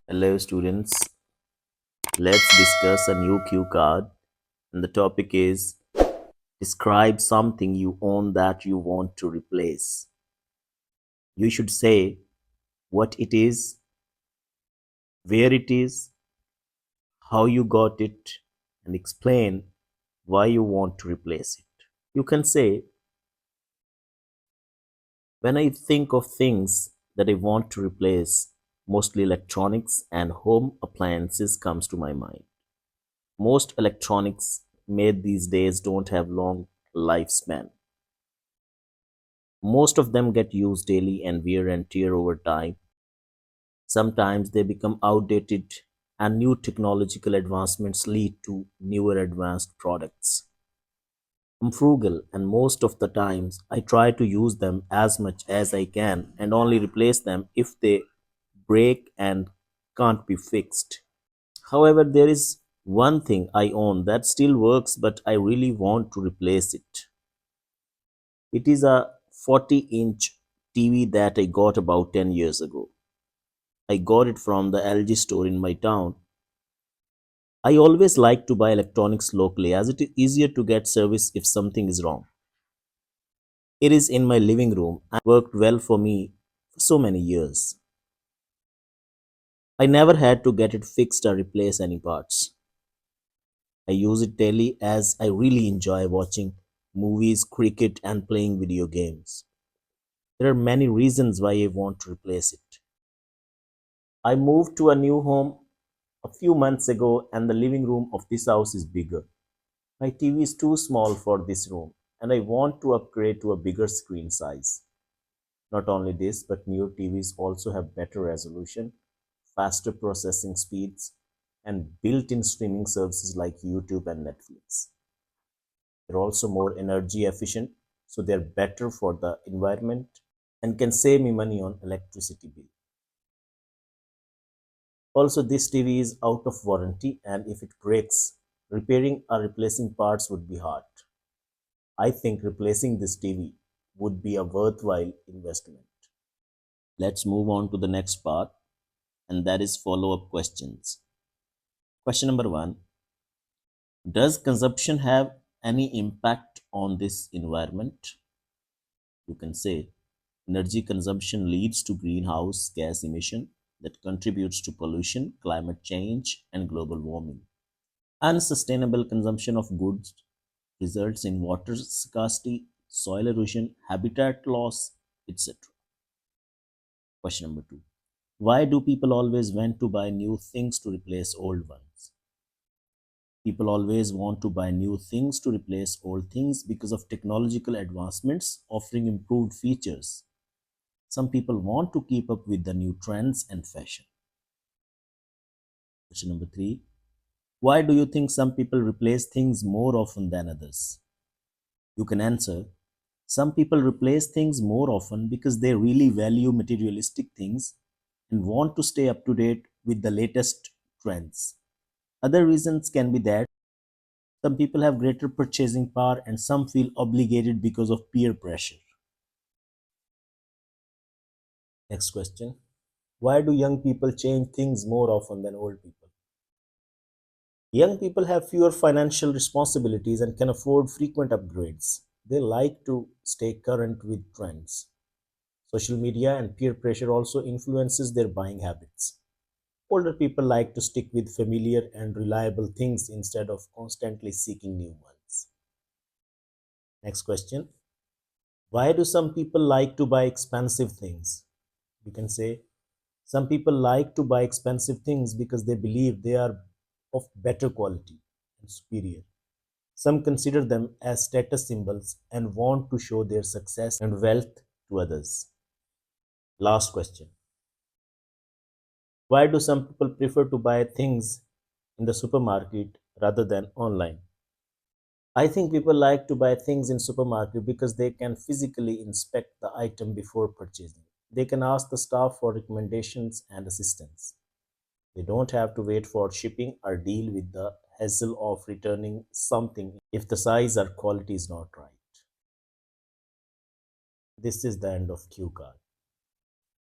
Hello, students. Let's discuss a new cue card. And the topic is describe something you own that you want to replace. You should say what it is, where it is, how you got it, and explain why you want to replace it. You can say, when I think of things that I want to replace, mostly electronics and home appliances comes to my mind. Most electronics made these days don't have long lifespan. Most of them get used daily and wear and tear over time. Sometimes they become outdated and new technological advancements lead to newer advanced products. I'm frugal and most of the times I try to use them as much as I can and only replace them if they break and can't be fixed. However, there is one thing I own that still works but I really want to replace it. It is a 40-inch TV that I got about 10 years ago. I got it from the LG store in my town. I always like to buy electronics locally as it is easier to get service if something is wrong. It is in my living room and worked well for me for so many years. I never had to get it fixed or replace any parts. I use it daily as I really enjoy watching movies, cricket, and playing video games. There are many reasons why I want to replace it. I moved to a new home a few months ago, and the living room of this house is bigger. My TV is too small for this room, and I want to upgrade to a bigger screen size. Not only this, but newer TVs also have better resolution, faster processing speeds, and built in streaming services like YouTube and Netflix. They're also more energy efficient, so they're better for the environment and can save me money on electricity bill. Also, this TV is out of warranty, and if it breaks, repairing or replacing parts would be hard. I think replacing this TV would be a worthwhile investment. Let's move on to the next part, and that is follow up questions. Question number one: does consumption have any impact on this environment? You can say energy consumption leads to greenhouse gas emission that contributes to pollution, climate change, and global warming. Unsustainable consumption of goods results in water scarcity, soil erosion, habitat loss, etc. Question number two: why do people always want to buy new things to replace old ones? People always want to buy new things to replace old things because of technological advancements offering improved features. Some people want to keep up with the new trends and fashion. Question number three: why do you think some people replace things more often than others? You can answer, some people replace things more often because they really value materialistic things and want to stay up to date with the latest trends. Other reasons can be that some people have greater purchasing power and some feel obligated because of peer pressure. Next question: why do young people change things more often than old people? Young people have fewer financial responsibilities and can afford frequent upgrades. They like to stay current with trends. Social media and peer pressure also influences their buying habits. Older people like to stick with familiar and reliable things instead of constantly seeking new ones. Next question: why do some people like to buy expensive things? You can say, some people like to buy expensive things because they believe they are of better quality and superior. Some consider them as status symbols and want to show their success and wealth to others. Last question: why do some people prefer to buy things in the supermarket rather than online? I think people like to buy things in supermarket because they can physically inspect the item before purchasing. They can ask the staff for recommendations and assistance. They don't have to wait for shipping or deal with the hassle of returning something if the size or quality is not right. This is the end of Q card.